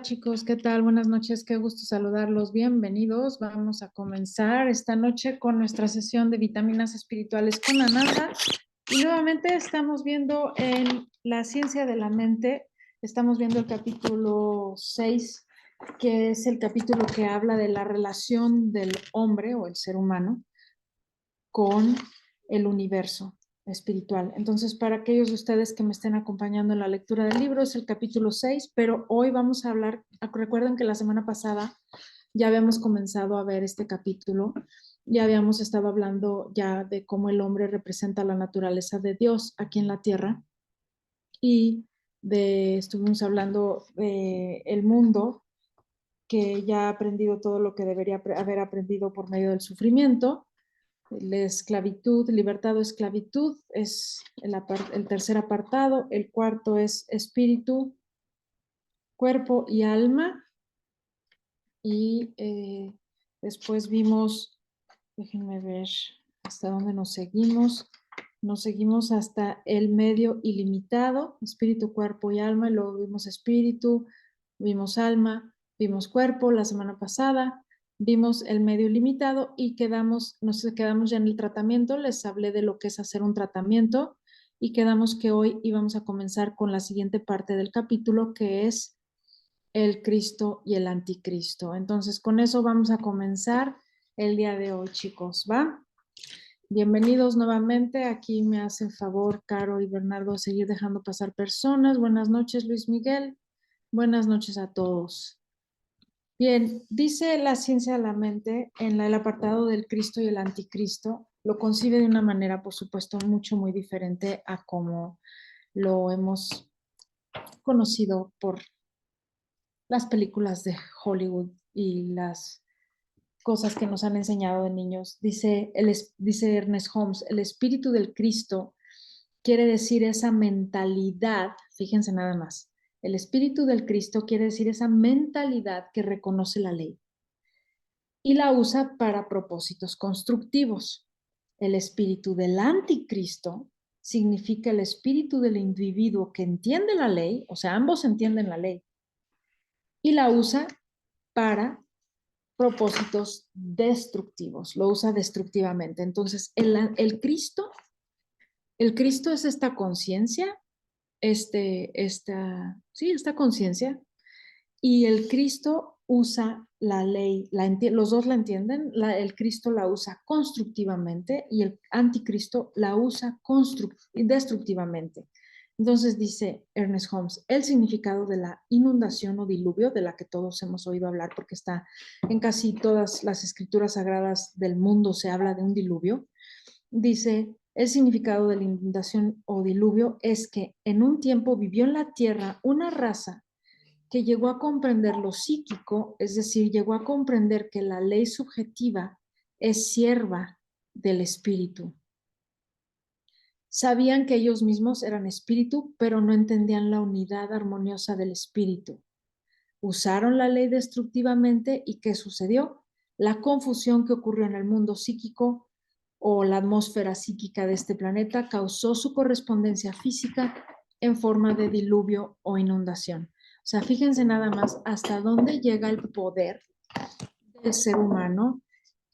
Hola chicos, ¿qué tal? Buenas noches, qué gusto saludarlos. Bienvenidos. Vamos a comenzar esta noche con nuestra sesión de vitaminas espirituales con Ananda. Y nuevamente estamos viendo en la ciencia de la mente, estamos viendo el capítulo 6, que es el capítulo que habla de la relación del hombre o el ser humano con el universo espiritual. Entonces, para aquellos de ustedes que me estén acompañando en la lectura del libro, es el capítulo 6, pero hoy vamos a hablar, recuerden que la semana pasada ya habíamos comenzado a ver este capítulo, ya habíamos estado hablando ya de cómo el hombre representa la naturaleza de Dios aquí en la tierra y estuvimos hablando de el mundo que ya ha aprendido todo lo que debería haber aprendido por medio del sufrimiento. La esclavitud, libertad o esclavitud es el tercer apartado. El cuarto es espíritu, cuerpo y alma. Y después vimos, déjenme ver hasta dónde nos seguimos. Nos seguimos hasta el medio ilimitado, espíritu, cuerpo y alma. Y luego vimos espíritu, vimos alma, vimos cuerpo la semana pasada. Vimos el medio ilimitado y nos quedamos ya en el tratamiento. Les hablé de lo que es hacer un tratamiento y quedamos que hoy íbamos a comenzar con la siguiente parte del capítulo, que es el Cristo y el Anticristo. Entonces, con eso vamos a comenzar el día de hoy, chicos, ¿va? Bienvenidos nuevamente. Aquí me hace favor Caro y Bernardo seguir dejando pasar personas. Buenas noches, Luis Miguel. Buenas noches a todos. Bien, dice la ciencia de la mente en el apartado del Cristo y el Anticristo, lo concibe de una manera, por supuesto, muy diferente a como lo hemos conocido por las películas de Hollywood y las cosas que nos han enseñado de niños. Dice Ernest Holmes, el espíritu del Cristo quiere decir esa mentalidad, fíjense nada más, el espíritu del Cristo quiere decir esa mentalidad que reconoce la ley y la usa para propósitos constructivos. El espíritu del anticristo significa el espíritu del individuo que entiende la ley, o sea, ambos entienden la ley, y la usa para propósitos destructivos, lo usa destructivamente. Entonces, el Cristo es esta conciencia, esta conciencia, y el Cristo usa la ley, los dos la entienden, el Cristo la usa constructivamente y el anticristo la usa destructivamente. Entonces dice Ernest Holmes, el significado de la inundación o diluvio, de la que todos hemos oído hablar porque está en casi todas las escrituras sagradas del mundo, se habla de un diluvio. Dice, el significado de la inundación o diluvio es que en un tiempo vivió en la tierra una raza que llegó a comprender lo psíquico, es decir, llegó a comprender que la ley subjetiva es sierva del espíritu. Sabían que ellos mismos eran espíritu, pero no entendían la unidad armoniosa del espíritu. Usaron la ley destructivamente y ¿qué sucedió? La confusión que ocurrió en el mundo psíquico o la atmósfera psíquica de este planeta causó su correspondencia física en forma de diluvio o inundación. O sea, fíjense nada más hasta dónde llega el poder del ser humano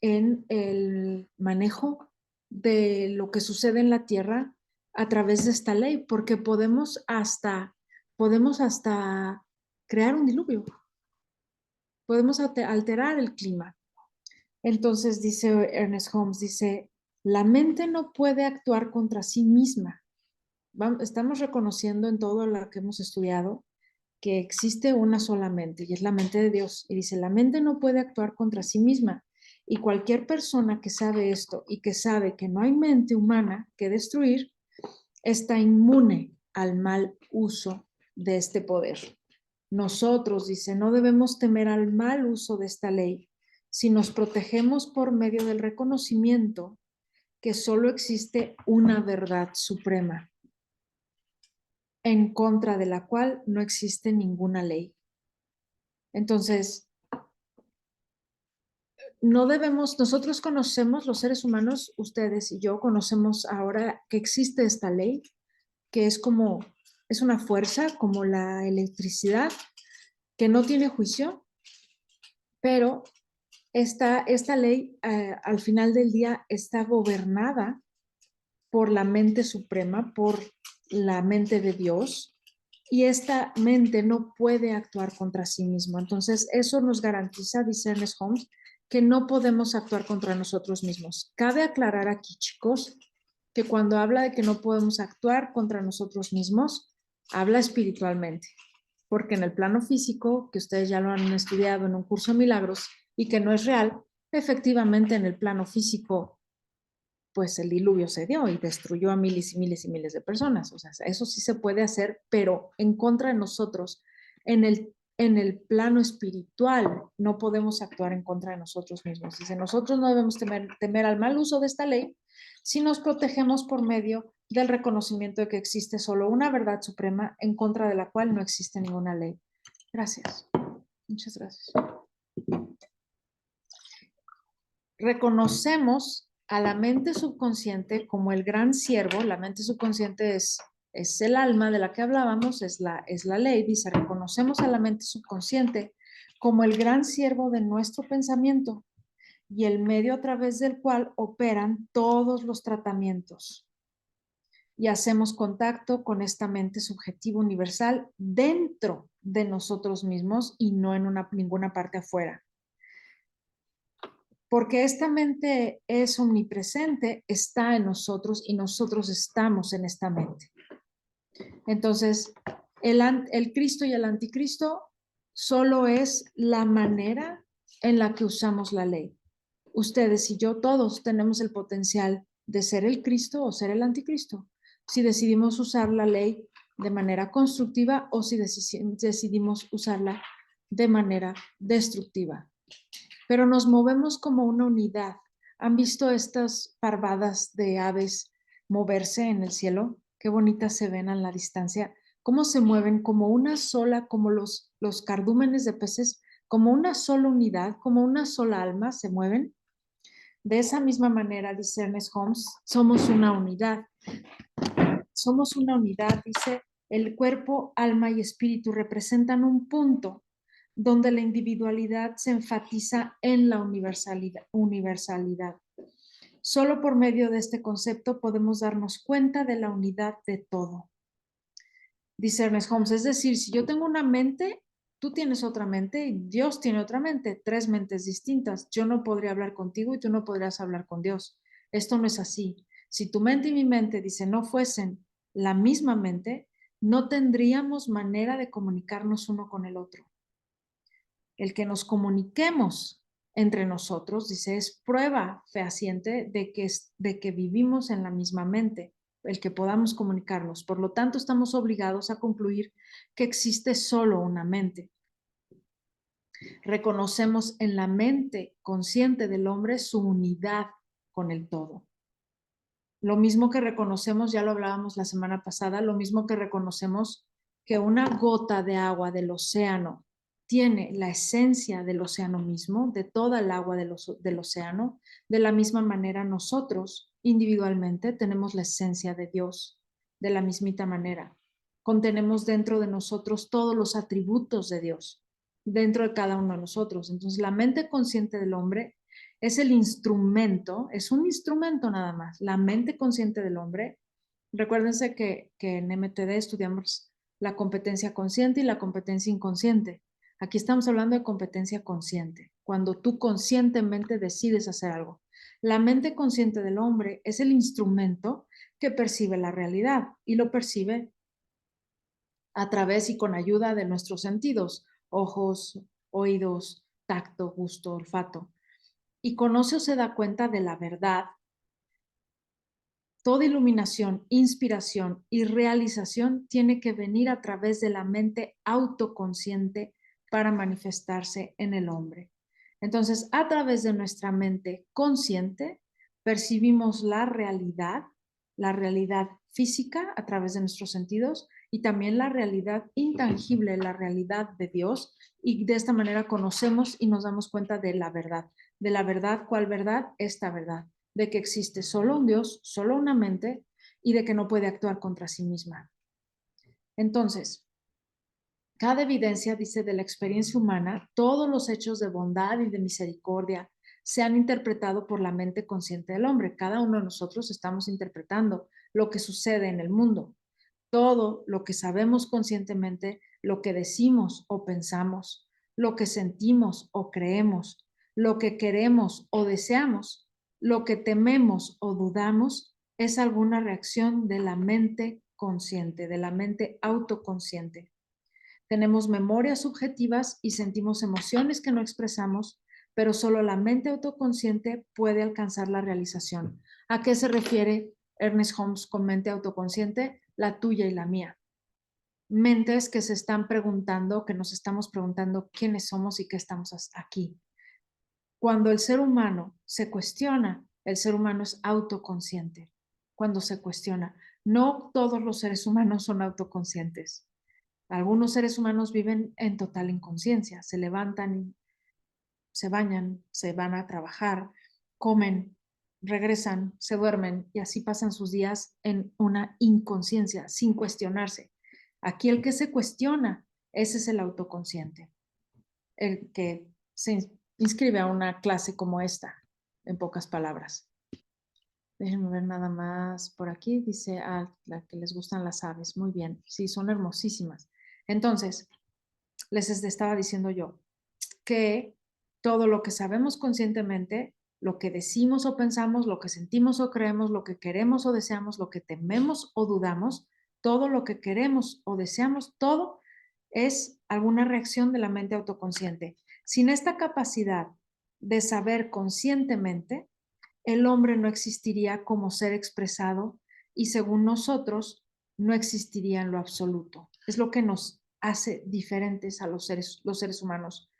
en el manejo de lo que sucede en la Tierra a través de esta ley, porque podemos hasta crear un diluvio, podemos alterar el clima. Entonces dice Ernest Holmes, dice, la mente no puede actuar contra sí misma. Estamos reconociendo en todo lo que hemos estudiado que existe una sola mente y es la mente de Dios. Y dice, la mente no puede actuar contra sí misma. Y cualquier persona que sabe esto y que sabe que no hay mente humana que destruir, está inmune al mal uso de este poder. Nosotros, dice, no debemos temer al mal uso de esta ley si nos protegemos por medio del reconocimiento que solo existe una verdad suprema, en contra de la cual no existe ninguna ley. Entonces, no debemos, nosotros conocemos, los seres humanos, ustedes y yo, conocemos ahora que existe esta ley, que es una fuerza como la electricidad, que no tiene juicio, pero esta ley al final del día está gobernada por la mente suprema, por la mente de Dios, y esta mente no puede actuar contra sí mismo. Entonces, eso nos garantiza, dice Ernest Holmes, que no podemos actuar contra nosotros mismos. Cabe aclarar aquí, chicos, que cuando habla de que no podemos actuar contra nosotros mismos, habla espiritualmente, porque en el plano físico, que ustedes ya lo han estudiado en un curso de milagros y que no es real, efectivamente en el plano físico pues el diluvio se dio y destruyó a miles y miles y miles de personas. O sea, eso sí se puede hacer, pero en contra de nosotros, en el plano espiritual, no podemos actuar en contra de nosotros mismos. Dice, nosotros no debemos temer al mal uso de esta ley si nos protegemos por medio del reconocimiento de que existe solo una verdad suprema en contra de la cual no existe ninguna ley. Gracias. Muchas gracias. Reconocemos a la mente subconsciente como el gran siervo. La mente subconsciente es el alma de la que hablábamos, es la ley. Dice, reconocemos a la mente subconsciente como el gran siervo de nuestro pensamiento y el medio a través del cual operan todos los tratamientos. Y hacemos contacto con esta mente subjetiva universal dentro de nosotros mismos y no en ninguna parte afuera. Porque esta mente es omnipresente, está en nosotros y nosotros estamos en esta mente. Entonces, el Cristo y el anticristo solo es la manera en la que usamos la ley. Ustedes y yo todos tenemos el potencial de ser el Cristo o ser el anticristo, si decidimos usar la ley de manera constructiva o si decidimos usarla de manera destructiva. Pero nos movemos como una unidad. ¿Han visto estas parvadas de aves moverse en el cielo? Qué bonitas se ven a la distancia. Cómo se mueven como una sola, como los cardúmenes de peces, como una sola unidad, como una sola alma se mueven. De esa misma manera, dice Ernest Holmes, somos una unidad. Somos una unidad, dice, el cuerpo, alma y espíritu representan un punto donde la individualidad se enfatiza en la universalidad. Solo por medio de este concepto podemos darnos cuenta de la unidad de todo. Dice Ernest Holmes, es decir, si yo tengo una mente, tú tienes otra mente y Dios tiene otra mente, tres mentes distintas. Yo no podría hablar contigo y tú no podrías hablar con Dios. Esto no es así. Si tu mente y mi mente, dice, no fuesen la misma mente, no tendríamos manera de comunicarnos uno con el otro. El que nos comuniquemos entre nosotros, dice, es prueba fehaciente de que vivimos en la misma mente, el que podamos comunicarnos. Por lo tanto, estamos obligados a concluir que existe solo una mente. Reconocemos en la mente consciente del hombre su unidad con el todo. Lo mismo que reconocemos, ya lo hablábamos la semana pasada, lo mismo que reconocemos que una gota de agua del océano tiene la esencia del océano mismo, de toda el agua del océano, de la misma manera nosotros individualmente tenemos la esencia de Dios, de la mismita manera. Contenemos dentro de nosotros todos los atributos de Dios, dentro de cada uno de nosotros. Entonces, la mente consciente del hombre es el instrumento, es un instrumento nada más, la mente consciente del hombre. Recuérdense que en MTD estudiamos la competencia consciente y la competencia inconsciente. Aquí estamos hablando de competencia consciente, cuando tú conscientemente decides hacer algo. La mente consciente del hombre es el instrumento que percibe la realidad y lo percibe a través y con ayuda de nuestros sentidos, ojos, oídos, tacto, gusto, olfato. Y conoce o se da cuenta de la verdad. Toda iluminación, inspiración y realización tiene que venir a través de la mente autoconsciente para manifestarse en el hombre. Entonces, a través de nuestra mente consciente, percibimos la realidad física a través de nuestros sentidos y también la realidad intangible, la realidad de Dios, y de esta manera conocemos y nos damos cuenta de la verdad. De la verdad, ¿cuál verdad? Esta verdad, de que existe solo un Dios, solo una mente y de que no puede actuar contra sí misma. Entonces, Cada evidencia, dice, de la experiencia humana, todos los hechos de bondad y de misericordia se han interpretado por la mente consciente del hombre. Cada uno de nosotros estamos interpretando lo que sucede en el mundo. Todo lo que sabemos conscientemente, lo que decimos o pensamos, lo que sentimos o creemos, lo que queremos o deseamos, lo que tememos o dudamos, es alguna reacción de la mente consciente, de la mente autoconsciente. Tenemos memorias subjetivas y sentimos emociones que no expresamos, pero solo la mente autoconsciente puede alcanzar la realización. ¿A qué se refiere Ernest Holmes con mente autoconsciente? La tuya y la mía. Mentes que se están preguntando, que nos estamos preguntando quiénes somos y qué estamos aquí. Cuando el ser humano se cuestiona, el ser humano es autoconsciente. Cuando se cuestiona, no todos los seres humanos son autoconscientes. Algunos seres humanos viven en total inconsciencia, se levantan, se bañan, se van a trabajar, comen, regresan, se duermen y así pasan sus días en una inconsciencia, sin cuestionarse. Aquí el que se cuestiona, ese es el autoconsciente, el que se inscribe a una clase como esta, en pocas palabras. Déjenme ver nada más por aquí. Dice a la que les gustan las aves. Muy bien. Sí, son hermosísimas. Entonces, les estaba diciendo yo que todo lo que sabemos conscientemente, lo que decimos o pensamos, lo que sentimos o creemos, lo que queremos o deseamos, lo que tememos o dudamos, todo lo que queremos o deseamos, todo es alguna reacción de la mente autoconsciente. Sin esta capacidad de saber conscientemente, el hombre no existiría como ser expresado y según nosotros no existiría en lo absoluto. Es lo que nos hace diferentes a los seres humanos,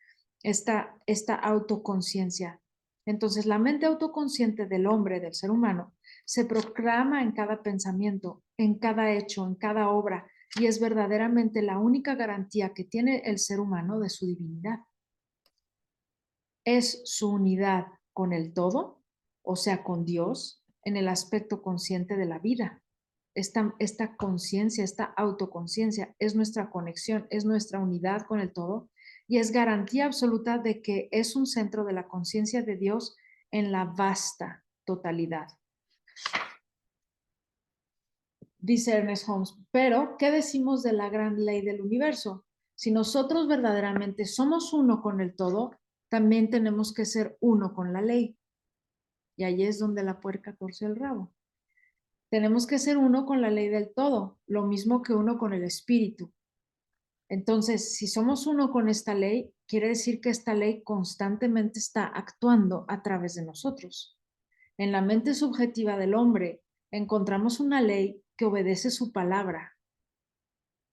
esta autoconciencia. Entonces, la mente autoconsciente del hombre, del ser humano, se proclama en cada pensamiento, en cada hecho, en cada obra, y es verdaderamente la única garantía que tiene el ser humano de su divinidad. Es su unidad con el todo, o sea, con Dios, en el aspecto consciente de la vida. Esta conciencia, esta autoconciencia es nuestra conexión, es nuestra unidad con el todo y es garantía absoluta de que es un centro de la conciencia de Dios en la vasta totalidad. Dice Ernest Holmes, pero ¿qué decimos de la gran ley del universo? Si nosotros verdaderamente somos uno con el todo, también tenemos que ser uno con la ley. Y ahí es donde la puerca torció el rabo. Tenemos que ser uno con la ley del todo, lo mismo que uno con el espíritu. Entonces, si somos uno con esta ley, quiere decir que esta ley constantemente está actuando a través de nosotros. En la mente subjetiva del hombre encontramos una ley que obedece su palabra.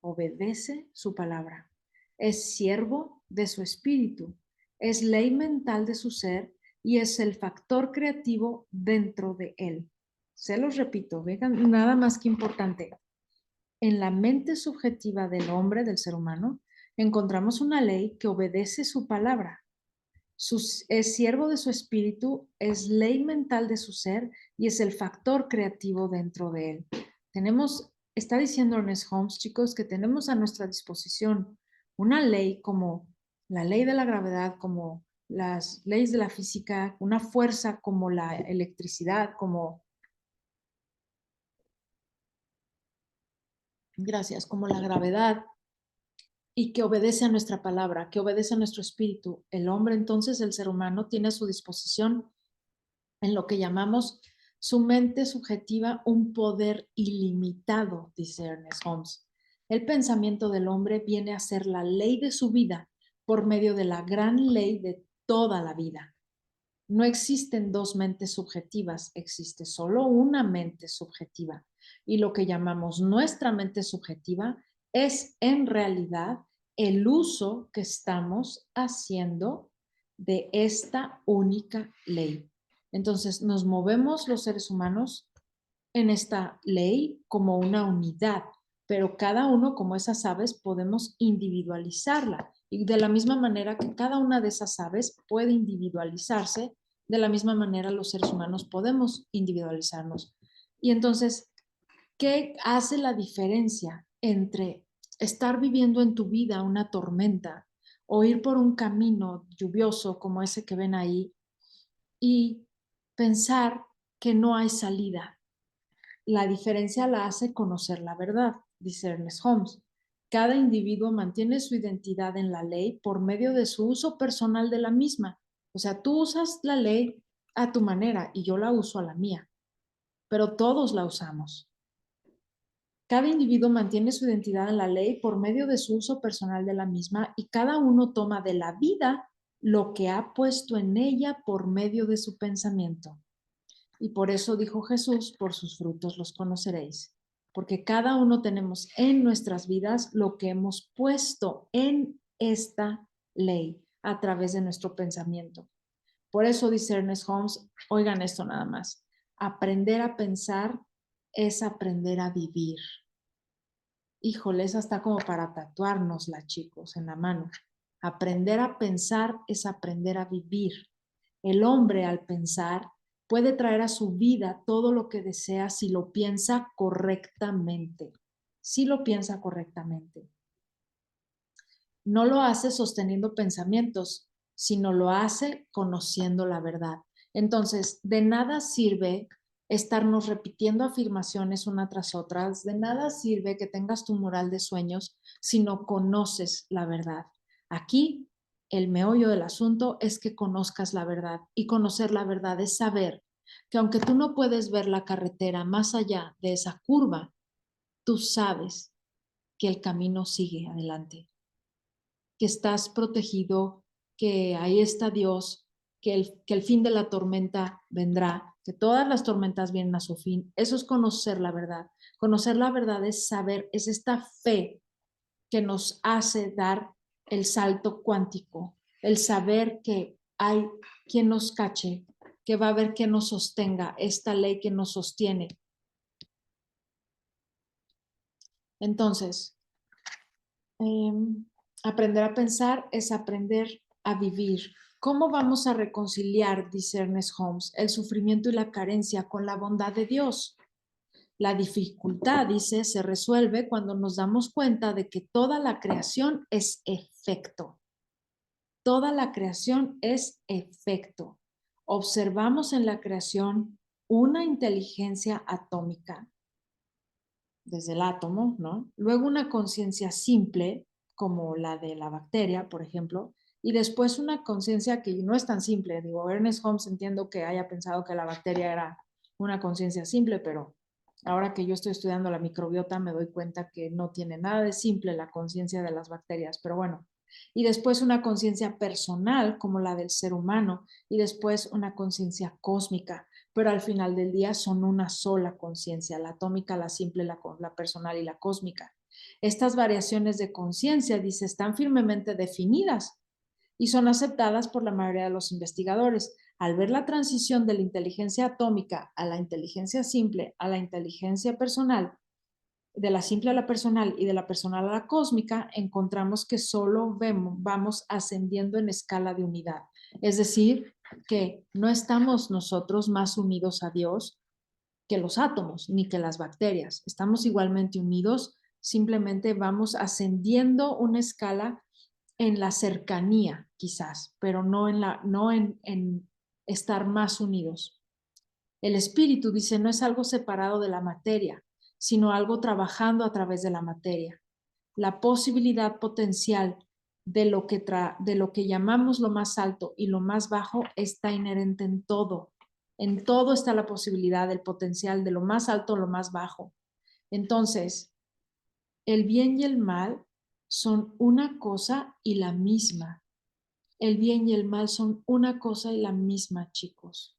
Obedece su palabra. Es siervo de su espíritu. Es ley mental de su ser y es el factor creativo dentro de él. Se los repito, vean, nada más que importante. En la mente subjetiva del hombre, del ser humano, encontramos una ley que obedece su palabra. Es siervo de su espíritu, es ley mental de su ser y es el factor creativo dentro de él. Está diciendo Ernest Holmes, chicos, que tenemos a nuestra disposición una ley como la ley de la gravedad, como las leyes de la física, una fuerza como la electricidad, como la gravedad, y que obedece a nuestra palabra, que obedece a nuestro espíritu. El hombre, entonces, el ser humano, tiene a su disposición en lo que llamamos su mente subjetiva un poder ilimitado, dice Ernest Holmes. El pensamiento del hombre viene a ser la ley de su vida por medio de la gran ley de toda la vida. No existen dos mentes subjetivas, existe solo una mente subjetiva. Y lo que llamamos nuestra mente subjetiva es en realidad el uso que estamos haciendo de esta única ley. Entonces, nos movemos los seres humanos en esta ley como una unidad, pero cada uno, como esas aves, podemos individualizarla. Y de la misma manera que cada una de esas aves puede individualizarse, de la misma manera los seres humanos podemos individualizarnos. Y entonces, ¿qué hace la diferencia entre estar viviendo en tu vida una tormenta o ir por un camino lluvioso como ese que ven ahí y pensar que no hay salida. La diferencia la hace conocer la verdad, dice Ernest Holmes. Cada individuo mantiene su identidad en la ley por medio de su uso personal de la misma. O sea, tú usas la ley a tu manera y yo la uso a la mía, pero todos la usamos. Cada individuo mantiene su identidad en la ley por medio de su uso personal de la misma y cada uno toma de la vida lo que ha puesto en ella por medio de su pensamiento. Y por eso dijo Jesús, por sus frutos los conoceréis. Porque cada uno tenemos en nuestras vidas lo que hemos puesto en esta ley a través de nuestro pensamiento. Por eso dice Ernest Holmes, oigan esto nada más, aprender a pensar es aprender a vivir. Híjole, esa está como para tatuárnosla, chicos, en la mano. Aprender a pensar es aprender a vivir. El hombre, al pensar, puede traer a su vida todo lo que desea si lo piensa correctamente. Si lo piensa correctamente. No lo hace sosteniendo pensamientos, sino lo hace conociendo la verdad. Entonces, de nada sirve estarnos repitiendo afirmaciones una tras otras, de nada sirve que tengas tu mural de sueños si no conoces la verdad. Aquí, el meollo del asunto es que conozcas la verdad, y conocer la verdad es saber que aunque tú no puedes ver la carretera más allá de esa curva, tú sabes que el camino sigue adelante, que estás protegido, que ahí está Dios, que el fin de la tormenta vendrá, que todas las tormentas vienen a su fin. Eso es conocer la verdad. Conocer la verdad es saber, es esta fe que nos hace dar el salto cuántico, el saber que hay quien nos cache, que va a haber quien nos sostenga, esta ley que nos sostiene. Entonces, aprender a pensar es aprender a vivir. ¿Cómo vamos a reconciliar, dice Ernest Holmes, el sufrimiento y la carencia con la bondad de Dios? La dificultad, dice, se resuelve cuando nos damos cuenta de que toda la creación es efecto. Toda la creación es efecto. Observamos en la creación una inteligencia atómica, desde el átomo, ¿no? Luego una conciencia simple, como la de la bacteria, por ejemplo, y después una conciencia que no es tan simple. Digo, Ernest Holmes entiendo que haya pensado que la bacteria era una conciencia simple, pero ahora que yo estoy estudiando la microbiota me doy cuenta que no tiene nada de simple la conciencia de las bacterias, pero bueno. Y después una conciencia personal como la del ser humano y después una conciencia cósmica, pero al final del día son una sola conciencia, la atómica, la simple, la personal y la cósmica. Estas variaciones de conciencia, dice, están firmemente definidas y son aceptadas por la mayoría de los investigadores. Al ver la transición de la inteligencia atómica a la inteligencia simple, a la inteligencia personal, de la simple a la personal y de la personal a la cósmica, encontramos que solo vamos ascendiendo en escala de unidad. Es decir, que no estamos nosotros más unidos a Dios que los átomos ni que las bacterias. Estamos igualmente unidos, simplemente vamos ascendiendo una escala en la cercanía, quizás, pero no en estar más unidos. El espíritu, dice, no es algo separado de la materia, sino algo trabajando a través de la materia. La posibilidad potencial de lo que llamamos lo más alto y lo más bajo está inherente en todo. En todo está la posibilidad, el potencial de lo más alto o lo más bajo. Entonces, el bien y el mal son una cosa y la misma. El bien y el mal son una cosa y la misma, chicos.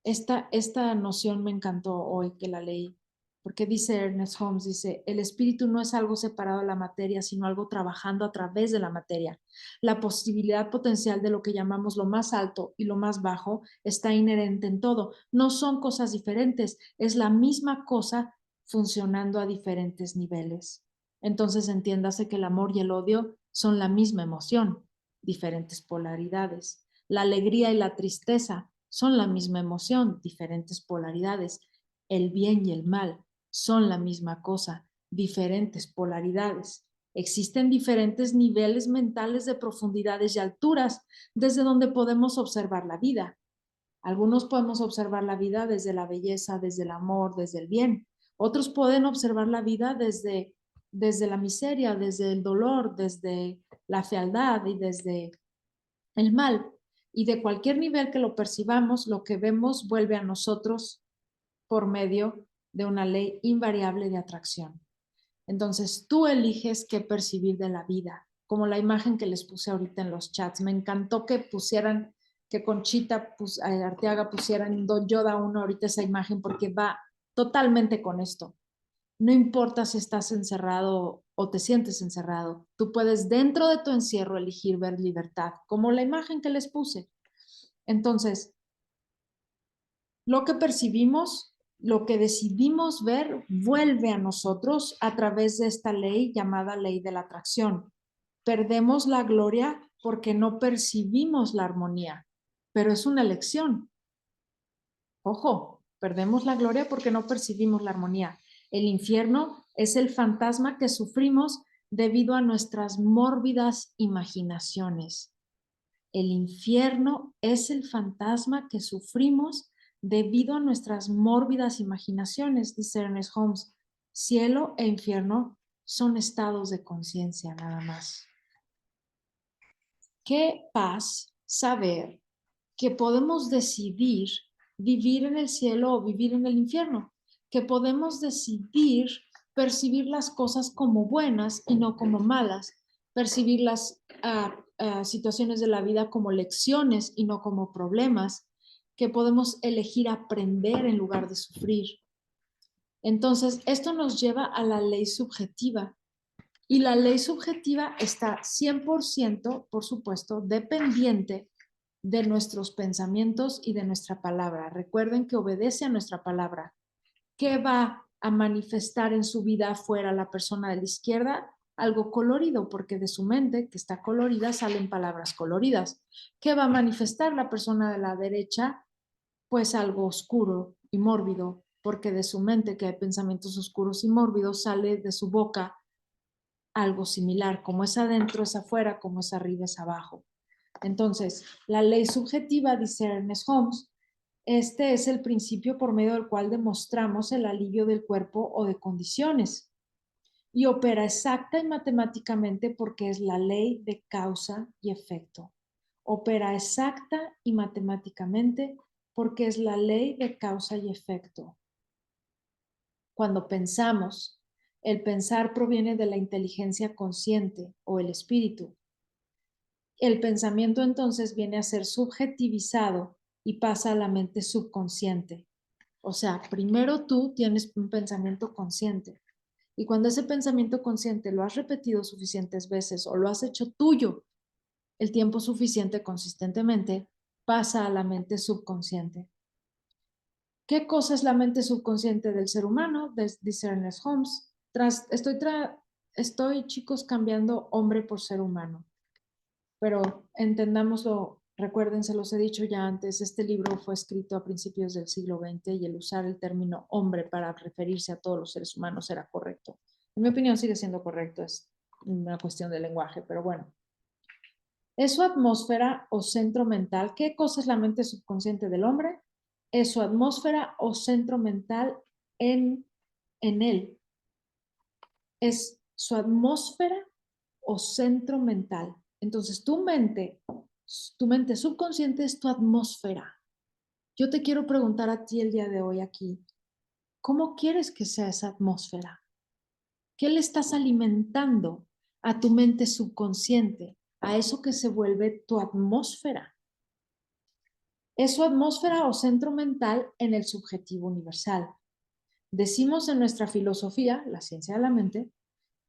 Esta noción me encantó hoy que la leí, porque dice Ernest Holmes, dice, el espíritu no es algo separado de la materia, sino algo trabajando a través de la materia. La posibilidad potencial de lo que llamamos lo más alto y lo más bajo está inherente en todo. No son cosas diferentes, es la misma cosa funcionando a diferentes niveles. Entonces entiéndase que el amor y el odio son la misma emoción, diferentes polaridades. La alegría y la tristeza son la misma emoción, diferentes polaridades. El bien y el mal son la misma cosa, diferentes polaridades. Existen diferentes niveles mentales de profundidades y alturas desde donde podemos observar la vida. Algunos podemos observar la vida desde la belleza, desde el amor, desde el bien. Otros pueden observar la vida desde la miseria, desde el dolor, desde la fealdad y desde el mal. Y de cualquier nivel que lo percibamos, lo que vemos vuelve a nosotros por medio de una ley invariable de atracción. Entonces tú eliges qué percibir de la vida, como la imagen que les puse ahorita en los chats. Me encantó que pusieran, que Conchita Arteaga pusiera en Don Yoda 1 ahorita esa imagen porque va totalmente con esto. No importa si estás encerrado o te sientes encerrado, tú puedes dentro de tu encierro elegir ver libertad, como la imagen que les puse. Entonces, lo que percibimos, lo que decidimos ver, vuelve a nosotros a través de esta ley llamada ley de la atracción. Perdemos la gloria porque no percibimos la armonía, pero es una elección. Ojo, perdemos la gloria porque no percibimos la armonía. El infierno es el fantasma que sufrimos debido a nuestras mórbidas imaginaciones. El infierno es el fantasma que sufrimos debido a nuestras mórbidas imaginaciones, dice Ernest Holmes. Cielo e infierno son estados de conciencia nada más. Qué paz saber que podemos decidir vivir en el cielo o vivir en el infierno, que podemos decidir percibir las cosas como buenas y no como malas, percibir las situaciones de la vida como lecciones y no como problemas, que podemos elegir aprender en lugar de sufrir. Entonces, esto nos lleva a la ley subjetiva. Y la ley subjetiva está 100%, por supuesto, dependiente de nuestros pensamientos y de nuestra palabra. Recuerden que obedece a nuestra palabra. ¿Qué va a manifestar en su vida afuera la persona de la izquierda? Algo colorido, porque de su mente, que está colorida, salen palabras coloridas. ¿Qué va a manifestar la persona de la derecha? Pues algo oscuro y mórbido, porque de su mente, que hay pensamientos oscuros y mórbidos, sale de su boca algo similar, como es adentro es afuera, como es arriba es abajo. Entonces, la ley subjetiva, dice Ernest Holmes, este es el principio por medio del cual demostramos el alivio del cuerpo o de condiciones y opera exacta y matemáticamente porque es la ley de causa y efecto. Opera exacta y matemáticamente porque es la ley de causa y efecto. Cuando pensamos, el pensar proviene de la inteligencia consciente o el espíritu. El pensamiento entonces viene a ser subjetivizado y pasa a la mente subconsciente. O sea, primero tú tienes un pensamiento consciente y cuando ese pensamiento consciente lo has repetido suficientes veces o lo has hecho tuyo el tiempo suficiente consistentemente, pasa a la mente subconsciente. ¿Qué cosa es la mente subconsciente del ser humano? Dice Ernest Holmes. Estoy, chicos, cambiando hombre por ser humano, pero entendámoslo, recuerden, se los he dicho ya antes, este libro fue escrito a principios del siglo XX y el usar el término hombre para referirse a todos los seres humanos era correcto. En mi opinión sigue siendo correcto, es una cuestión de lenguaje, pero bueno. ¿Es su atmósfera o centro mental? ¿Qué cosa es la mente subconsciente del hombre? Es su atmósfera o centro mental en él. Es su atmósfera o centro mental. Entonces, tu mente subconsciente es tu atmósfera. Yo te quiero preguntar a ti el día de hoy aquí, ¿cómo quieres que sea esa atmósfera? ¿Qué le estás alimentando a tu mente subconsciente, a eso que se vuelve tu atmósfera? Es su atmósfera o centro mental en el subjetivo universal. Decimos en nuestra filosofía, la ciencia de la mente,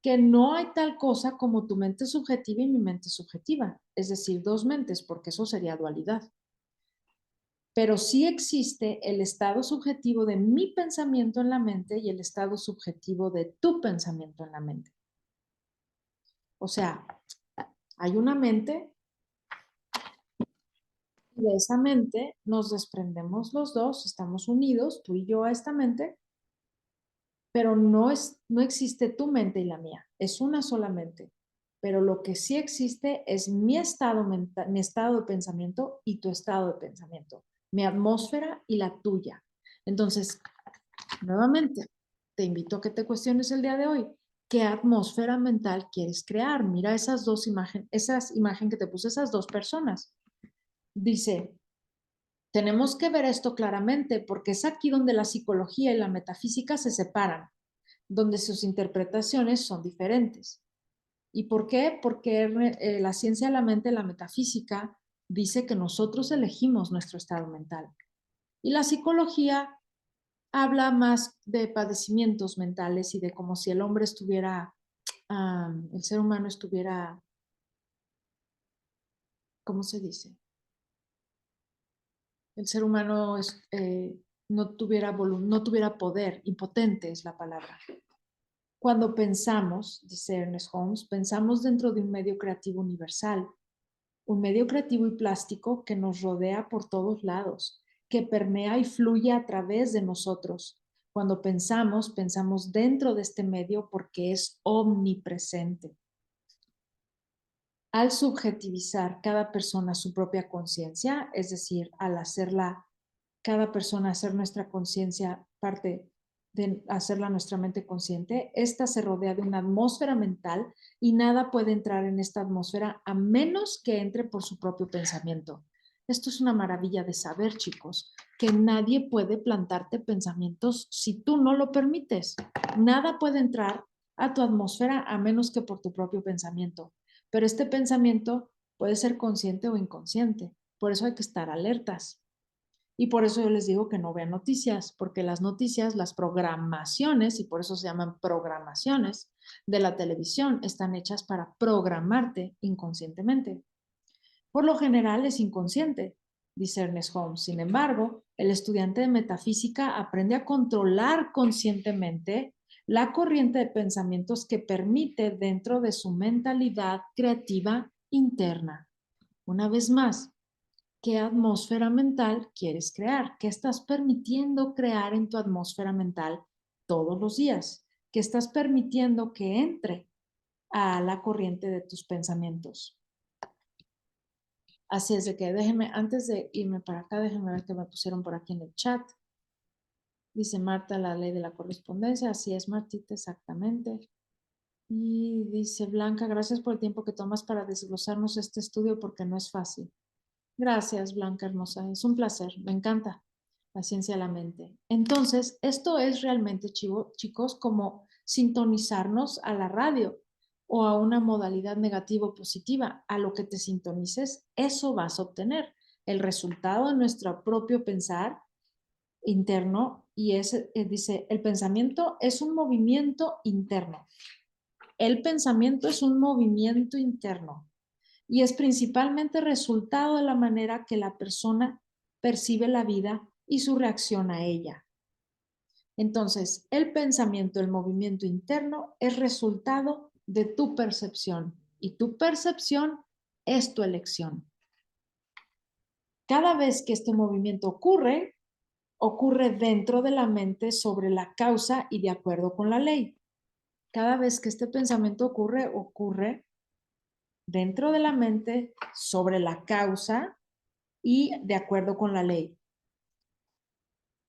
que no hay tal cosa como tu mente subjetiva y mi mente subjetiva, es decir, dos mentes, porque eso sería dualidad. Pero sí existe el estado subjetivo de mi pensamiento en la mente y el estado subjetivo de tu pensamiento en la mente. O sea, hay una mente y de esa mente nos desprendemos los dos, estamos unidos, tú y yo a esta mente, pero no existe tu mente y la mía, es una sola mente. Pero lo que sí existe es mi estado mental, mi estado de pensamiento y tu estado de pensamiento, mi atmósfera y la tuya. Entonces, nuevamente, te invito a que te cuestiones el día de hoy. ¿Qué atmósfera mental quieres crear? Mira esas imágenes que te puse, esas dos personas. Dice, tenemos que ver esto claramente porque es aquí donde la psicología y la metafísica se separan, donde sus interpretaciones son diferentes. ¿Y por qué? Porque la ciencia de la mente, la metafísica, dice que nosotros elegimos nuestro estado mental. Y la psicología habla más de padecimientos mentales y de como si el hombre estuviera, el ser humano estuviera, ¿cómo se dice? El ser humano no tuviera poder, impotente es la palabra. Cuando pensamos, dice Ernest Holmes, pensamos dentro de un medio creativo universal, un medio creativo y plástico que nos rodea por todos lados, que permea y fluye a través de nosotros. Cuando pensamos, pensamos dentro de este medio porque es omnipresente. Al subjetivizar cada persona su propia conciencia, es decir, al hacerla, cada persona hacer nuestra conciencia parte de hacerla nuestra mente consciente, esta se rodea de una atmósfera mental y nada puede entrar en esta atmósfera a menos que entre por su propio pensamiento. Esto es una maravilla de saber, chicos, que nadie puede plantarte pensamientos si tú no lo permites. Nada puede entrar a tu atmósfera a menos que por tu propio pensamiento. Pero este pensamiento puede ser consciente o inconsciente. Por eso hay que estar alertas. Y por eso yo les digo que no vean noticias, porque las noticias, las programaciones, y por eso se llaman programaciones de la televisión, están hechas para programarte inconscientemente. Por lo general es inconsciente, dice Ernest Holmes. Sin embargo, el estudiante de metafísica aprende a controlar conscientemente la corriente de pensamientos que permite dentro de su mentalidad creativa interna. Una vez más, ¿qué atmósfera mental quieres crear? ¿Qué estás permitiendo crear en tu atmósfera mental todos los días? ¿Qué estás permitiendo que entre a la corriente de tus pensamientos? Así es de que déjenme, antes de irme para acá, déjenme ver qué me pusieron por aquí en el chat. Dice Marta, la ley de la correspondencia. Así es, Martita, exactamente. Y dice Blanca, gracias por el tiempo que tomas para desglosarnos este estudio porque no es fácil. Gracias, Blanca hermosa. Es un placer. Me encanta la ciencia de la mente. Entonces, esto es realmente, chicos, como sintonizarnos a la radio o a una modalidad negativa o positiva. A lo que te sintonices, eso vas a obtener. El resultado de nuestro propio pensar interno y dice, el pensamiento es un movimiento interno. El pensamiento es un movimiento interno y es principalmente resultado de la manera que la persona percibe la vida y su reacción a ella. Entonces, el pensamiento, el movimiento interno es resultado de tu percepción y tu percepción es tu elección. Cada vez que este movimiento ocurre, ocurre dentro de la mente sobre la causa y de acuerdo con la ley. Cada vez que este pensamiento ocurre, ocurre dentro de la mente sobre la causa y de acuerdo con la ley.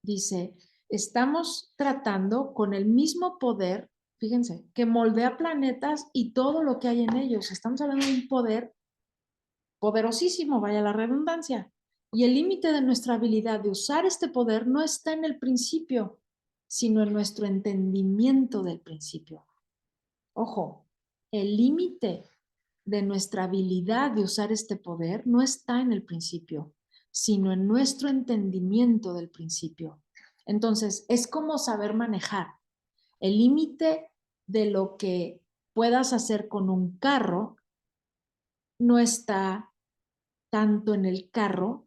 Dice, estamos tratando con el mismo poder, fíjense, que moldea planetas y todo lo que hay en ellos. Estamos hablando de un poder poderosísimo, vaya la redundancia. Y el límite de nuestra habilidad de usar este poder no está en el principio, sino en nuestro entendimiento del principio. Ojo, el límite de nuestra habilidad de usar este poder no está en el principio, sino en nuestro entendimiento del principio. Entonces, es como saber manejar. El límite de lo que puedas hacer con un carro no está tanto en el carro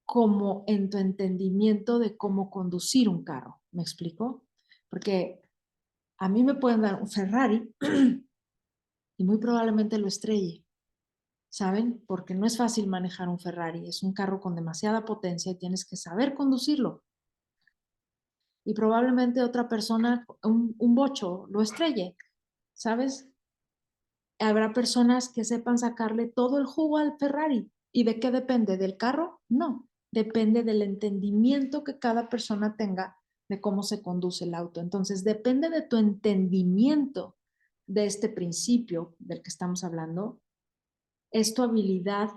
como en tu entendimiento de cómo conducir un carro. ¿Me explico? Porque a mí me pueden dar un Ferrari y muy probablemente lo estrelle. ¿Saben? Porque no es fácil manejar un Ferrari, es un carro con demasiada potencia y tienes que saber conducirlo. y probablemente otra persona, un bocho, lo estrelle, ¿sabes? Habrá personas que sepan sacarle todo el jugo al Ferrari. ¿Y de qué depende? ¿Del carro? No, depende del entendimiento que cada persona tenga de cómo se conduce el auto. Entonces, depende de tu entendimiento de este principio del que estamos hablando, es tu habilidad,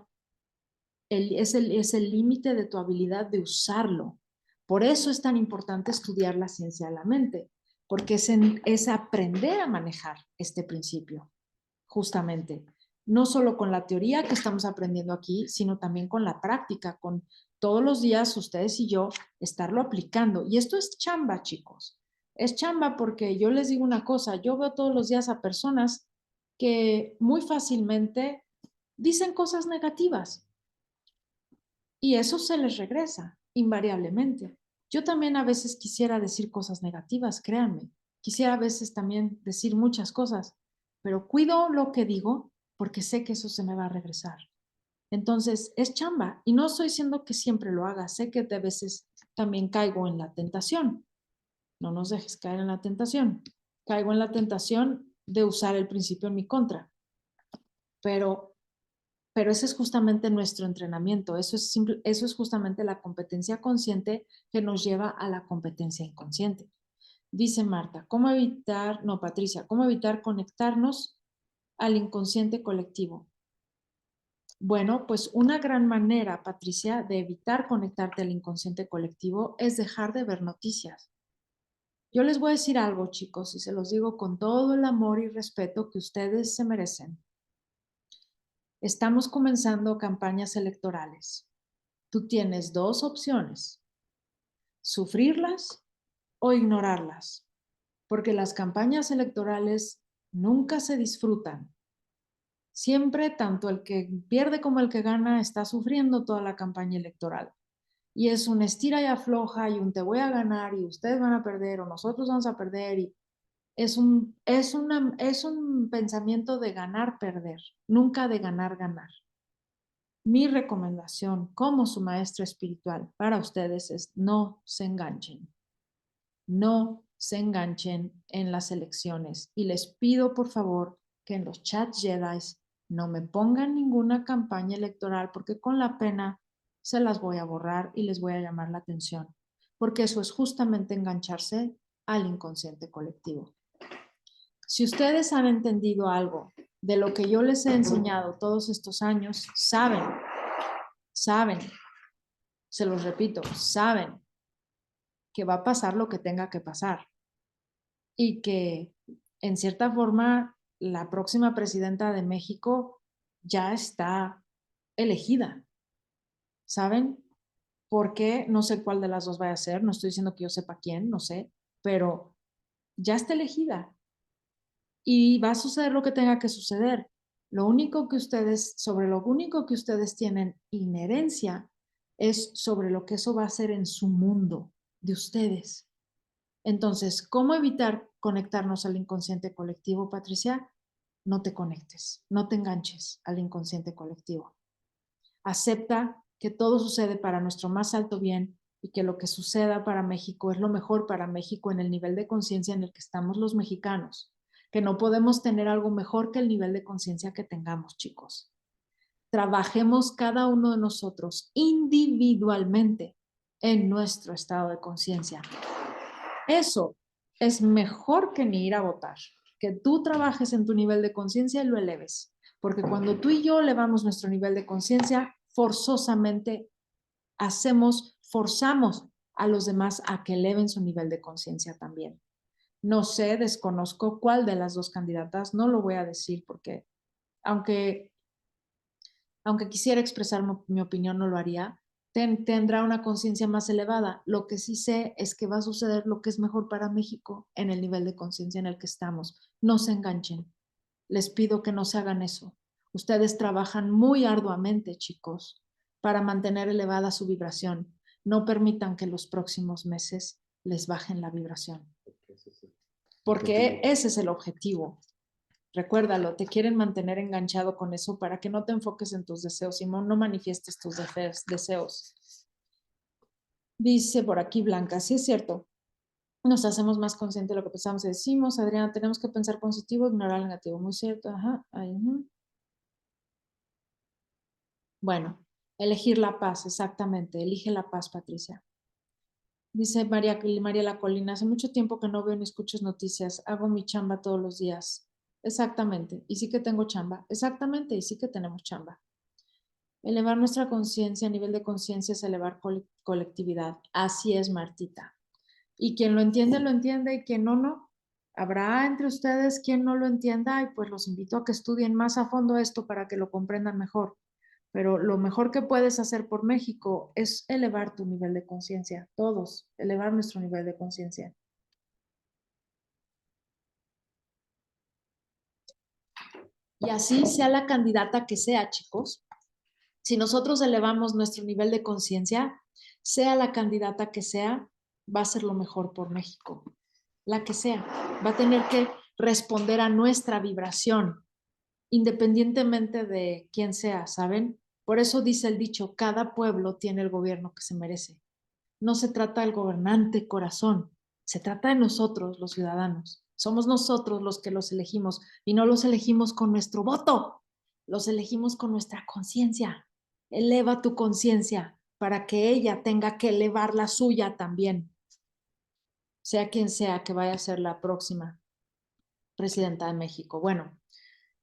es el límite de tu habilidad de usarlo. Por eso es tan importante estudiar la ciencia de la mente, porque es aprender a manejar este principio justamente, no solo con la teoría que estamos aprendiendo aquí, sino también con la práctica, con todos los días ustedes y yo estarlo aplicando. Y esto es chamba, chicos. Es chamba porque yo les digo una cosa, yo veo todos los días a personas que muy fácilmente dicen cosas negativas y eso se les regresa invariablemente. Yo también a veces quisiera decir cosas negativas, créanme. Quisiera a veces también decir muchas cosas, pero cuido lo que digo porque sé que eso se me va a regresar. Entonces, es chamba y no estoy diciendo que siempre lo haga. Sé que de veces también caigo en la tentación. No nos dejes caer en la tentación. Caigo en la tentación de usar el principio en mi contra, pero ese es justamente nuestro entrenamiento, eso es justamente la competencia consciente que nos lleva a la competencia inconsciente. Dice Marta, ¿cómo evitar, no, Patricia, cómo evitar conectarnos al inconsciente colectivo? Bueno, pues una gran manera, Patricia, de evitar conectarte al inconsciente colectivo es dejar de ver noticias. Yo les voy a decir algo, chicos, y se los digo con todo el amor y respeto que ustedes se merecen. Estamos comenzando campañas electorales. Tú tienes dos opciones, sufrirlas o ignorarlas, porque las campañas electorales nunca se disfrutan. Siempre, tanto el que pierde como el que gana está sufriendo toda la campaña electoral. Y es un estira y afloja y un te voy a ganar y ustedes van a perder o nosotros vamos a perder. Y es un pensamiento de ganar, perder, nunca de ganar, ganar. Mi recomendación como su maestra espiritual para ustedes es no se enganchen, no se enganchen en las elecciones y les pido por favor que en los chats Jedi no me pongan ninguna campaña electoral porque con la pena se las voy a borrar y les voy a llamar la atención, porque eso es justamente engancharse al inconsciente colectivo. Si ustedes han entendido algo de lo que yo les he enseñado todos estos años, saben, se los repito, saben que va a pasar lo que tenga que pasar y que en cierta forma la próxima presidenta de México ya está elegida, ¿saben? Porque no sé cuál de las dos vaya a ser, no estoy diciendo que yo sepa quién, no sé, pero ya está elegida y va a suceder lo que tenga que suceder. Sobre lo único que ustedes tienen inherencia es sobre lo que eso va a hacer en su mundo de ustedes. Entonces, ¿cómo evitar conectarnos al inconsciente colectivo, Patricia? No te conectes, no te enganches al inconsciente colectivo. Acepta que todo sucede para nuestro más alto bien y que lo que suceda para México es lo mejor para México en el nivel de conciencia en el que estamos los mexicanos, que no podemos tener algo mejor que el nivel de conciencia que tengamos, chicos. Trabajemos cada uno de nosotros individualmente en nuestro estado de conciencia. Eso es mejor que ni ir a votar, que tú trabajes en tu nivel de conciencia y lo eleves, porque cuando tú y yo elevamos nuestro nivel de conciencia, forzosamente forzamos a los demás a que eleven su nivel de conciencia también. No sé, desconozco cuál de las dos candidatas, no lo voy a decir porque aunque quisiera expresar mi opinión, no lo haría, tendrá una conciencia más elevada. Lo que sí sé es que va a suceder lo que es mejor para México en el nivel de conciencia en el que estamos. No se enganchen. Les pido que no se hagan eso. Ustedes trabajan muy arduamente, chicos, para mantener elevada su vibración. No permitan que los próximos meses les bajen la vibración. Porque ese es el objetivo. Recuérdalo, te quieren mantener enganchado con eso para que no te enfoques en tus deseos y no manifiestes tus deseos. Dice por aquí Blanca, sí es cierto, Nos hacemos más conscientes de lo que pensamos y decimos. Adriana, tenemos que pensar positivo, ignorar el negativo. Muy cierto. Ajá. Ahí, Bueno, elegir la paz, exactamente. Elige la paz, Patricia. Dice María La Colina, hace mucho tiempo que no veo ni escucho noticias. Hago mi chamba todos los días. Exactamente. Y sí que tengo chamba. Exactamente. Y sí que tenemos chamba. Elevar nuestra conciencia, a nivel de conciencia es elevar colectividad. Así es, Martita. Y quien lo entiende, y quien no, no. Habrá entre ustedes quien no lo entienda y pues los invito a que estudien más a fondo esto para que lo comprendan mejor. Pero lo mejor que puedes hacer por México es elevar tu nivel de conciencia, todos, elevar nuestro nivel de conciencia. Y así sea la candidata que sea, chicos. Si nosotros elevamos nuestro nivel de conciencia, sea la candidata que sea, va a ser lo mejor por México. La que sea, va a tener que responder a nuestra vibración, independientemente de quién sea, ¿saben? Por eso dice el dicho, cada pueblo tiene el gobierno que se merece. No se trata del gobernante corazón, se trata de nosotros, los ciudadanos. Somos nosotros los que los elegimos y no los elegimos con nuestro voto, los elegimos con nuestra conciencia. Eleva tu conciencia para que ella tenga que elevar la suya también, sea quien sea que vaya a ser la próxima presidenta de México. Bueno,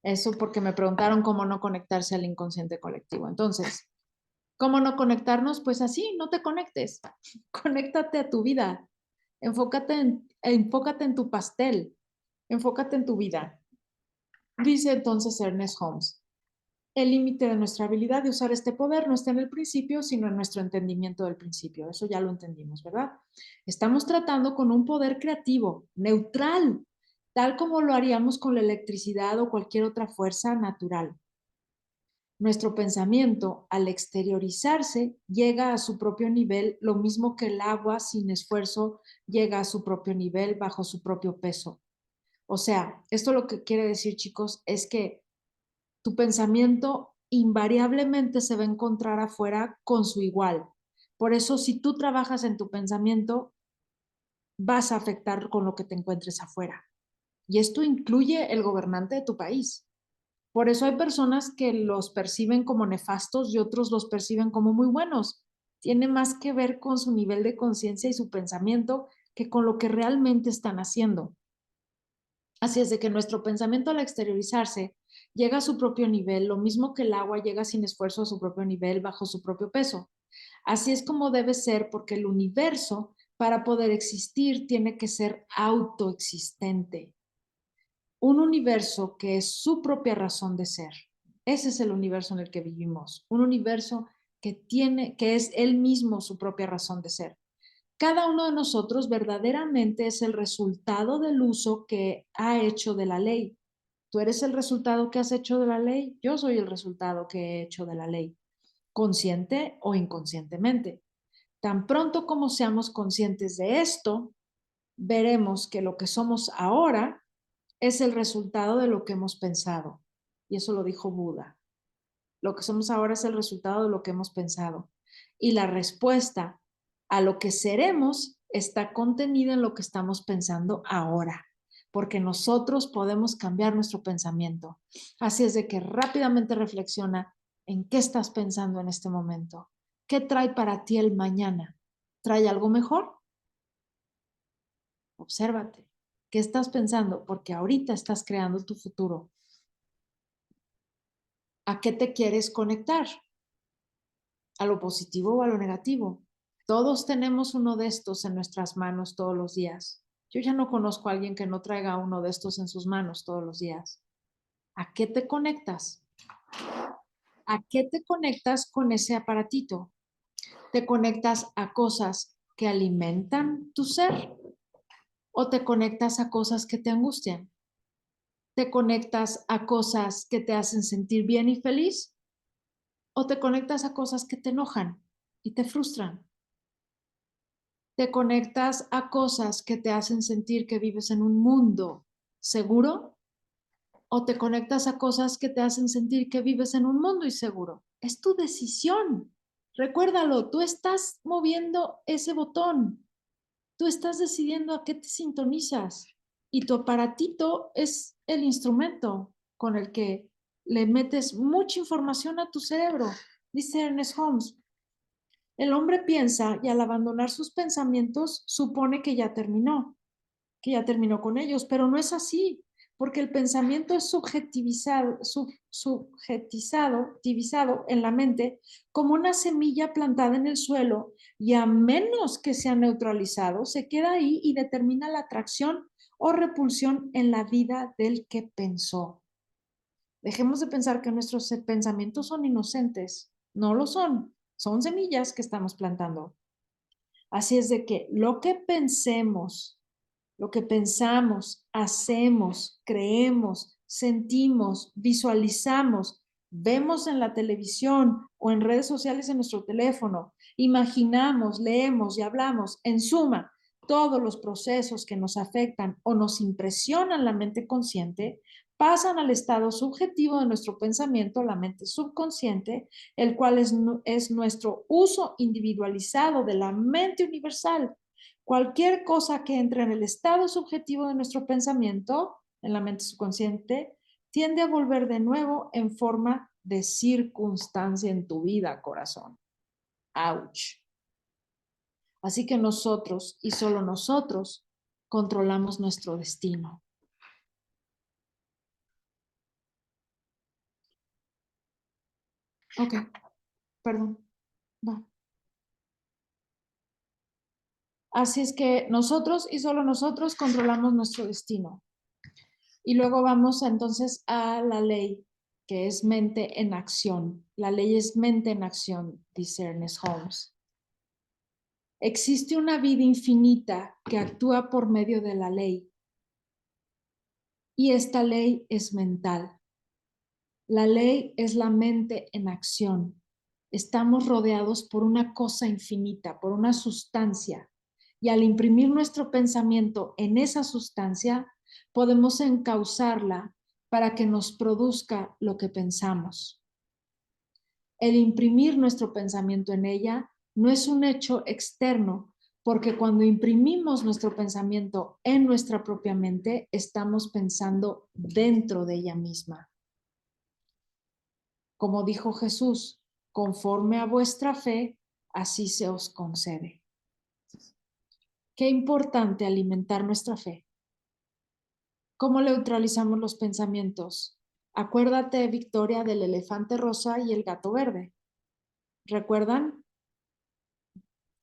eso porque me preguntaron cómo no conectarse al inconsciente colectivo. Entonces, ¿cómo no conectarnos? Pues así, no te conectes. Conéctate a tu vida. Enfócate en tu pastel. Enfócate en tu vida. Dice entonces Ernest Holmes, el límite de nuestra habilidad de usar este poder no está en el principio, sino en nuestro entendimiento del principio. Eso ya lo entendimos, ¿verdad? Estamos tratando con un poder creativo, neutral, tal como lo haríamos con la electricidad o cualquier otra fuerza natural. Nuestro pensamiento, al exteriorizarse, llega a su propio nivel, lo mismo que el agua sin esfuerzo llega a su propio nivel bajo su propio peso. O sea, esto lo que quiere decir, chicos, es que tu pensamiento invariablemente se va a encontrar afuera con su igual. Por eso, si tú trabajas en tu pensamiento, vas a afectar con lo que te encuentres afuera. Y esto incluye el gobernante de tu país. Por eso hay personas que los perciben como nefastos y otros los perciben como muy buenos. Tiene más que ver con su nivel de conciencia y su pensamiento que con lo que realmente están haciendo. Así es de que nuestro pensamiento al exteriorizarse llega a su propio nivel, lo mismo que el agua llega sin esfuerzo a su propio nivel bajo su propio peso. Así es como debe ser porque el universo, para poder existir, tiene que ser autoexistente. Un universo que es su propia razón de ser. Ese es el universo en el que vivimos, un universo que es él mismo su propia razón de ser. Cada uno de nosotros verdaderamente es el resultado del uso que ha hecho de la ley. Tú eres el resultado que has hecho de la ley, yo soy el resultado que he hecho de la ley, consciente o inconscientemente. Tan pronto como seamos conscientes de esto, veremos que lo que somos ahora es el resultado de lo que hemos pensado. Y eso lo dijo Buda. Lo que somos ahora es el resultado de lo que hemos pensado. Y la respuesta a lo que seremos está contenida en lo que estamos pensando ahora, porque nosotros podemos cambiar nuestro pensamiento. Así es de que rápidamente reflexiona en qué estás pensando en este momento. ¿Qué trae para ti el mañana? ¿Trae algo mejor? Obsérvate. ¿Qué estás pensando? Porque ahorita estás creando tu futuro. ¿A qué te quieres conectar? ¿A lo positivo o a lo negativo? Todos tenemos uno de estos en nuestras manos todos los días. Yo ya no conozco a alguien que no traiga uno de estos en sus manos todos los días. ¿A qué te conectas? ¿A qué te conectas con ese aparatito? ¿Te conectas a cosas que alimentan tu ser o te conectas a cosas que te angustian? ¿Te conectas a cosas que te hacen sentir bien y feliz o te conectas a cosas que te enojan y te frustran? ¿Te conectas a cosas que te hacen sentir que vives en un mundo seguro o te conectas a cosas que te hacen sentir que vives en un mundo inseguro? Es tu decisión. Recuérdalo, tú estás moviendo ese botón. Tú estás decidiendo a qué te sintonizas y tu aparatito es el instrumento con el que le metes mucha información a tu cerebro. Dice Ernest Holmes, el hombre piensa y al abandonar sus pensamientos supone que ya terminó con ellos, pero no es así, porque el pensamiento es subjetizado en la mente como una semilla plantada en el suelo y a menos que sea neutralizado, se queda ahí y determina la atracción o repulsión en la vida del que pensó. Dejemos de pensar que nuestros pensamientos son inocentes. No lo son. Son semillas que estamos plantando. Así es de que lo que pensemos, lo que pensamos, hacemos, creemos, sentimos, visualizamos, vemos en la televisión o en redes sociales en nuestro teléfono, imaginamos, leemos y hablamos, en suma, todos los procesos que nos afectan o nos impresionan la mente consciente pasan al estado subjetivo de nuestro pensamiento, la mente subconsciente, el cual es nuestro uso individualizado de la mente universal. Cualquier cosa que entre en el estado subjetivo de nuestro pensamiento, en la mente subconsciente, tiende a volver de nuevo en forma de circunstancia en tu vida, corazón. Ouch. Así que nosotros y solo nosotros controlamos nuestro destino. Ok, perdón. Va. Así es que nosotros y solo nosotros controlamos nuestro destino. Y luego vamos entonces a la ley, que es mente en acción. La ley es mente en acción, dice Ernest Holmes. Existe una vida infinita que actúa por medio de la ley. Y esta ley es mental. La ley es la mente en acción. Estamos rodeados por una cosa infinita, por una sustancia. Y al imprimir nuestro pensamiento en esa sustancia, podemos encauzarla para que nos produzca lo que pensamos. El imprimir nuestro pensamiento en ella no es un hecho externo, porque cuando imprimimos nuestro pensamiento en nuestra propia mente, estamos pensando dentro de ella misma. Como dijo Jesús, conforme a vuestra fe, así se os concede. Qué importante alimentar nuestra fe. ¿Cómo neutralizamos los pensamientos? Acuérdate, Victoria, del elefante rosa y el gato verde. ¿Recuerdan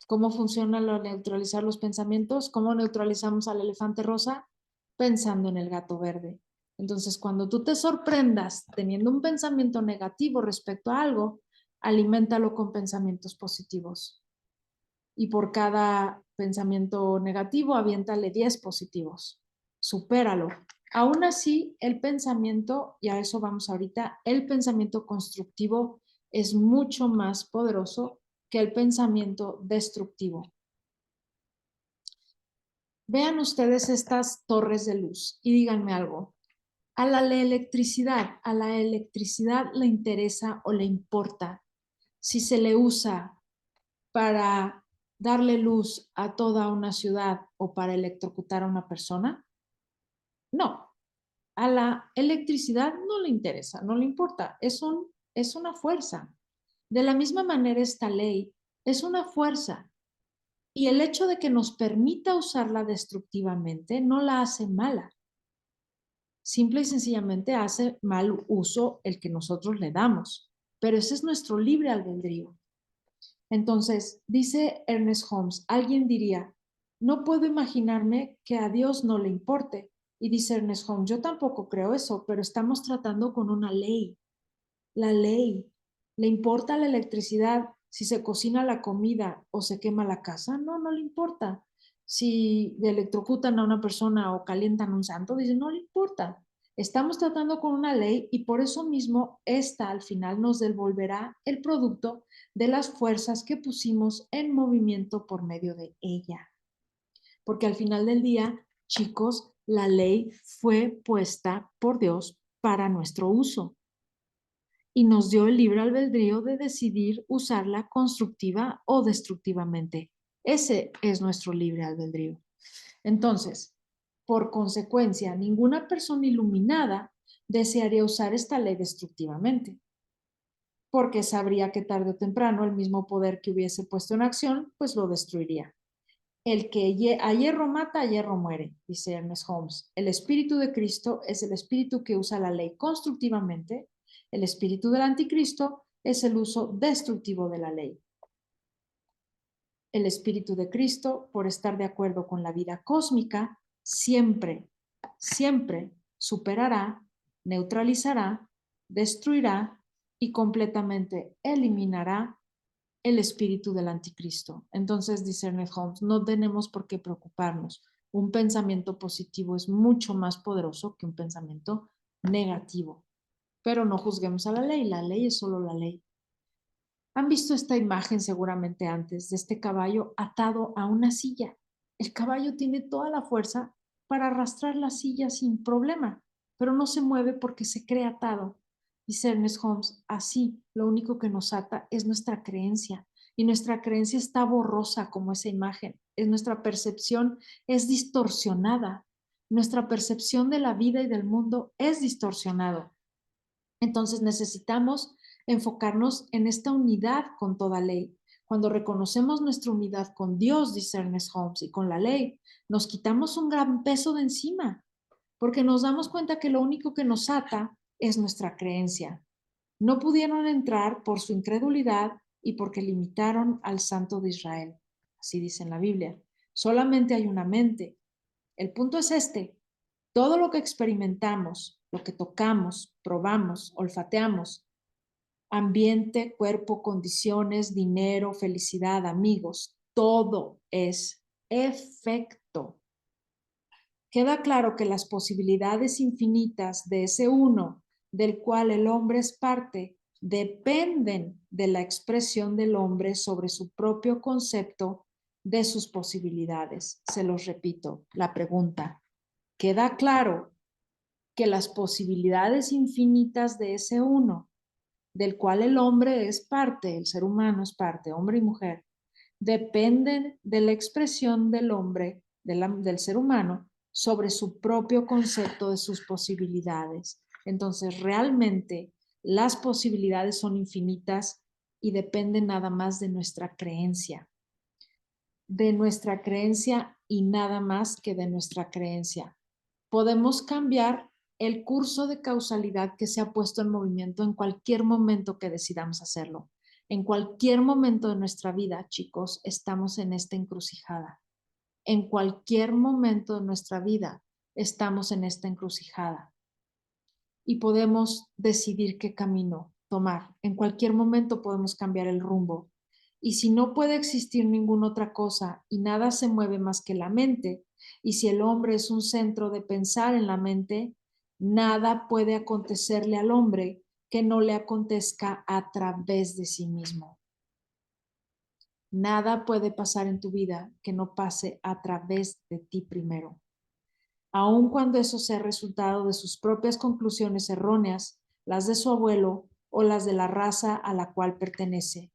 cómo funciona lo neutralizar los pensamientos? ¿Cómo neutralizamos al elefante rosa? Pensando en el gato verde. Entonces, cuando tú te sorprendas teniendo un pensamiento negativo respecto a algo, aliméntalo con pensamientos positivos. Y por cada pensamiento negativo, aviéntale 10 positivos. Supéralo. Aún así, el pensamiento, y a eso vamos ahorita, el pensamiento constructivo es mucho más poderoso que el pensamiento destructivo. Vean ustedes estas torres de luz y díganme algo. A la electricidad le interesa o le importa si se le usa para darle luz a toda una ciudad o para electrocutar a una persona? No, a la electricidad no le interesa, no le importa, es una fuerza. De la misma manera esta ley es una fuerza y el hecho de que nos permita usarla destructivamente no la hace mala. Simple y sencillamente hace mal uso el que nosotros le damos, pero ese es nuestro libre albedrío. Entonces, dice Ernest Holmes, alguien diría, no puedo imaginarme que a Dios no le importe. Y dice Ernest Holmes, yo tampoco creo eso, pero estamos tratando con una ley. La ley. ¿Le importa la electricidad si se cocina la comida o se quema la casa? No, no le importa. Si electrocutan a una persona o calientan un santo, dice, no le importa. Estamos tratando con una ley y por eso mismo esta al final nos devolverá el producto de las fuerzas que pusimos en movimiento por medio de ella. Porque al final del día, chicos, la ley fue puesta por Dios para nuestro uso y nos dio el libre albedrío de decidir usarla constructiva o destructivamente. Ese es nuestro libre albedrío. Entonces, por consecuencia, ninguna persona iluminada desearía usar esta ley destructivamente, porque sabría que tarde o temprano el mismo poder que hubiese puesto en acción, pues lo destruiría. El que a hierro mata, a hierro muere, dice Ernest Holmes. El espíritu de Cristo es el espíritu que usa la ley constructivamente. El espíritu del anticristo es el uso destructivo de la ley. El espíritu de Cristo, por estar de acuerdo con la vida cósmica, siempre, siempre superará, neutralizará, destruirá y completamente eliminará el espíritu del anticristo. Entonces, dice Ernest Holmes, no tenemos por qué preocuparnos. Un pensamiento positivo es mucho más poderoso que un pensamiento negativo. Pero no juzguemos a la ley es solo la ley. Han visto esta imagen seguramente antes de este caballo atado a una silla. El caballo tiene toda la fuerza para arrastrar la silla sin problema, pero no se mueve porque se cree atado. Dice Ernest Holmes, así lo único que nos ata es nuestra creencia y nuestra creencia está borrosa como esa imagen. Es nuestra percepción es distorsionada. Nuestra percepción de la vida y del mundo es distorsionado. Entonces necesitamos enfocarnos en esta unidad con toda ley. Cuando reconocemos nuestra unidad con Dios, dice Ernest Holmes, y con la ley, nos quitamos un gran peso de encima, porque nos damos cuenta que lo único que nos ata es nuestra creencia. No pudieron entrar por su incredulidad y porque limitaron al Santo de Israel. Así dice en la Biblia. Solamente hay una mente. El punto es este: todo lo que experimentamos, lo que tocamos, probamos, olfateamos, ambiente, cuerpo, condiciones, dinero, felicidad, amigos, todo es efecto. Queda claro que las posibilidades infinitas de ese uno del cual el hombre es parte dependen de la expresión del hombre sobre su propio concepto de sus posibilidades. Se los repito, la pregunta. Queda claro que las posibilidades infinitas de ese uno, del cual el hombre es parte, el ser humano es parte, hombre y mujer, dependen de la expresión del hombre, del ser humano, sobre su propio concepto de sus posibilidades. Entonces, realmente las posibilidades son infinitas y dependen nada más de nuestra creencia y nada más que de nuestra creencia. Podemos cambiar el curso de causalidad que se ha puesto en movimiento en cualquier momento que decidamos hacerlo. En cualquier momento de nuestra vida, chicos, estamos en esta encrucijada. En cualquier momento de nuestra vida estamos en esta encrucijada y podemos decidir qué camino tomar. En cualquier momento podemos cambiar el rumbo. Y si no puede existir ninguna otra cosa y nada se mueve más que la mente, y si el hombre es un centro de pensar en la mente, nada puede acontecerle al hombre que no le acontezca a través de sí mismo. Nada puede pasar en tu vida que no pase a través de ti primero. Aun cuando eso sea resultado de sus propias conclusiones erróneas, las de su abuelo o las de la raza a la cual pertenece.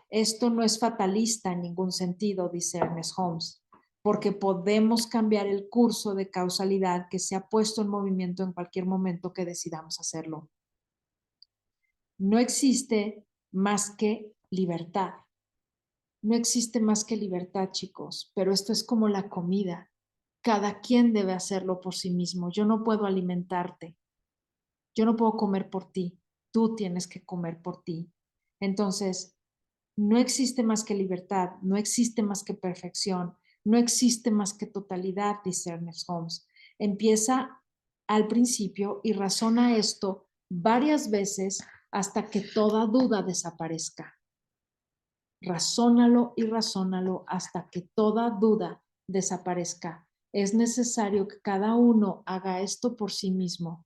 Esto no es fatalista en ningún sentido, dice Ernest Holmes, porque podemos cambiar el curso de causalidad que se ha puesto en movimiento en cualquier momento que decidamos hacerlo. No existe más que libertad. No existe más que libertad, chicos, pero esto es como la comida. Cada quien debe hacerlo por sí mismo. Yo no puedo alimentarte. Yo no puedo comer por ti. Tú tienes que comer por ti. Entonces, no existe más que libertad, no existe más que perfección, no existe más que totalidad, dice Ernest Holmes. Empieza al principio y razona esto varias veces hasta que toda duda desaparezca. Razónalo y razónalo hasta que toda duda desaparezca. Es necesario que cada uno haga esto por sí mismo.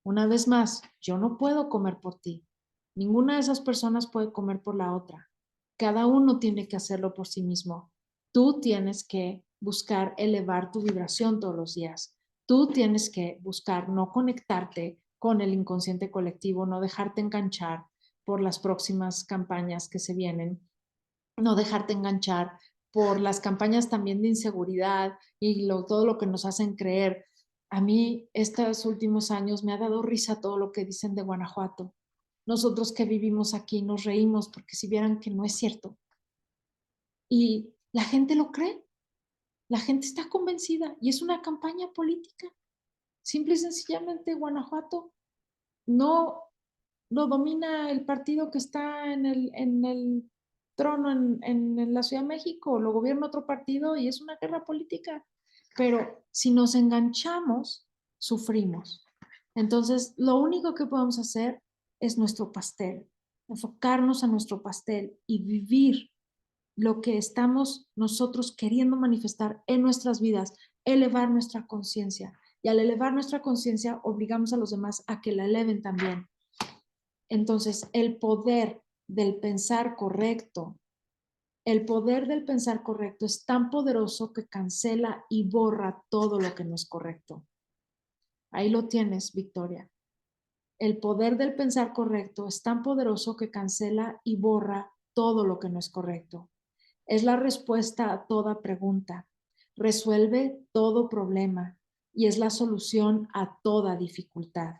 Una vez más, yo no puedo comer por ti. Ninguna de esas personas puede comer por la otra. Cada uno tiene que hacerlo por sí mismo. Tú tienes que buscar elevar tu vibración todos los días. Tú tienes que buscar no conectarte con el inconsciente colectivo, no dejarte enganchar por las próximas campañas que se vienen, no dejarte enganchar por las campañas también de inseguridad y todo lo que nos hacen creer. A mí estos últimos años me ha dado risa todo lo que dicen de Guanajuato. Nosotros que vivimos aquí nos reímos porque si vieran que no es cierto. Y la gente lo cree, la gente está convencida y es una campaña política. Simple y sencillamente Guanajuato no lo domina el partido que está en el trono en la Ciudad de México, lo gobierna otro partido y es una guerra política. Pero si nos enganchamos, sufrimos. Entonces, lo único que podemos hacer es nuestro pastel, enfocarnos a nuestro pastel y vivir lo que estamos nosotros queriendo manifestar en nuestras vidas, elevar nuestra conciencia. Y al elevar nuestra conciencia, obligamos a los demás a que la eleven también. Entonces, el poder del pensar correcto es tan poderoso que cancela y borra todo lo que no es correcto. Ahí lo tienes, Victoria. El poder del pensar correcto es tan poderoso que cancela y borra todo lo que no es correcto. Es la respuesta a toda pregunta, resuelve todo problema y es la solución a toda dificultad.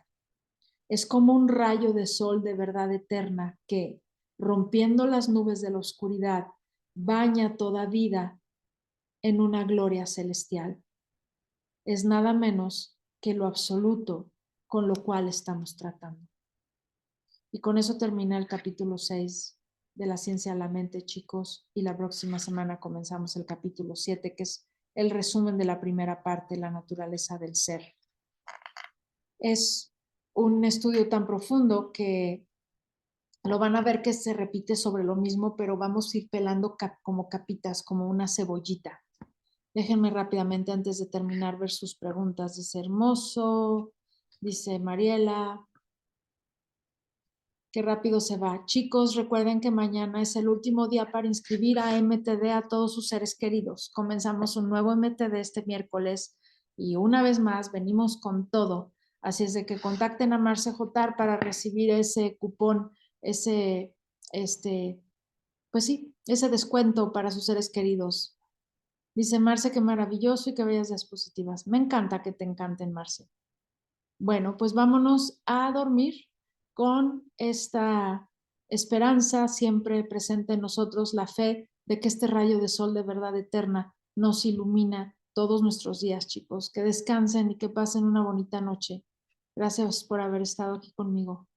Es como un rayo de sol de verdad eterna que, rompiendo las nubes de la oscuridad, baña toda vida en una gloria celestial. Es nada menos que lo absoluto con lo cual estamos tratando. Y con eso termina el capítulo 6 de la ciencia de la mente, chicos, y la próxima semana comenzamos el capítulo 7, que es el resumen de la primera parte, la naturaleza del ser. Es un estudio tan profundo que lo van a ver que se repite sobre lo mismo, pero vamos a ir pelando como capitas, como una cebollita. Déjenme rápidamente, antes de terminar, ver sus preguntas. Dice hermoso, dice Mariela, qué rápido se va. Chicos, recuerden que mañana es el último día para inscribir a MTD a todos sus seres queridos. Comenzamos un nuevo MTD este miércoles y una vez más venimos con todo. Así es de que contacten a Marce Jotar para recibir ese cupón, pues sí, ese descuento para sus seres queridos. Dice Marce que maravilloso y que bellas diapositivas. Me encanta que te encanten, Marce. Bueno, pues vámonos a dormir con esta esperanza siempre presente en nosotros, la fe de que este rayo de sol de verdad eterna nos ilumina todos nuestros días, chicos. Que descansen y que pasen una bonita noche. Gracias por haber estado aquí conmigo.